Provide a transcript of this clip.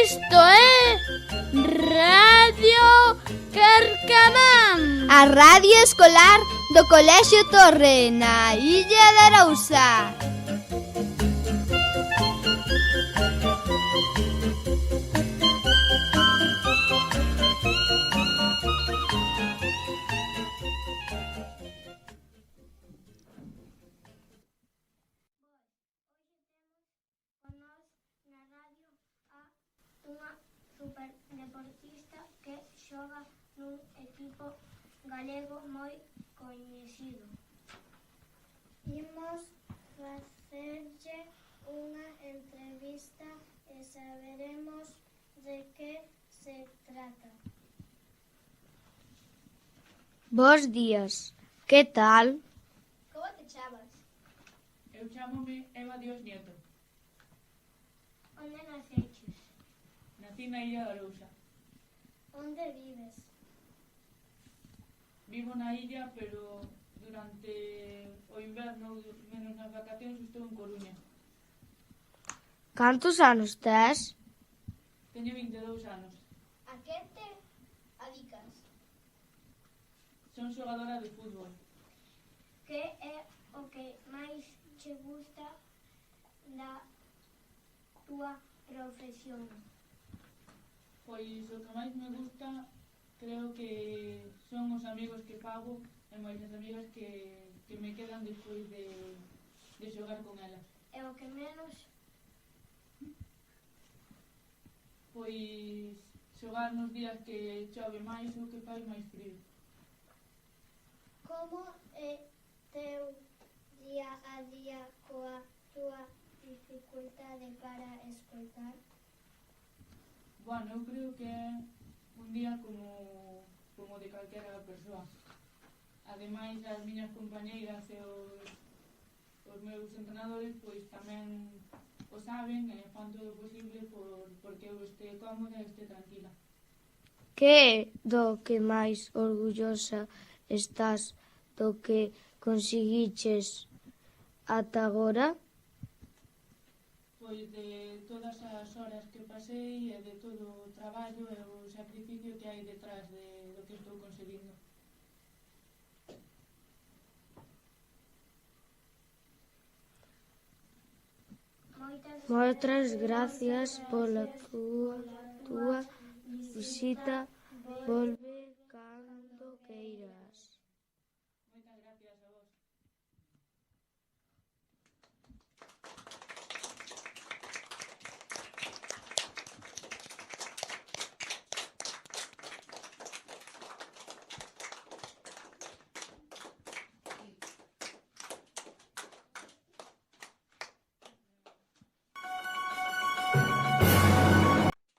Isto é Radio Carcamán, a radio escolar do Colexio Torre na Illa de Arousa. Unha superdeportista que xoga nun equipo galego moi coñecido. Imos facerlle unha entrevista e saberemos de que se trata. Bos días, que tal? Como te chamas? Eu chámome Eva Dios Nieto. Onde naceches? Nací na Illa de Arousa. Onde vives? Vivo na illa, pero durante o inverno, menos nas vacacións, estou en Coruña. Cantos anos tes? Teño 22 anos. A que te adicas? Son xogadora de fútbol. Que é o que máis che gusta da túa profesión? Pois o que máis me gusta creo que son os amigos que fago e máis as amigas que me quedan despois de xogar con elas. E o que menos? Pois xogar nos días que chove máis ou que fai máis frío. Como é teu día a día coa túa dificultade para escoitar? Bueno, eu creo que é un día como de calquera persoa. Ademais, as miñas compañeiras e os meus entrenadores pois tamén o saben e fan todo o posible porque eu este cómoda e este tranquila. Que é do que máis orgullosa estás do que conseguiches ata agora? Pois de todas as horas que pasei e de todo o traballo e o sacrificio que hai detrás do que estou conseguindo. Moitas gracias pola túa visita. Volve cando queiras. Moitas gracias a vos.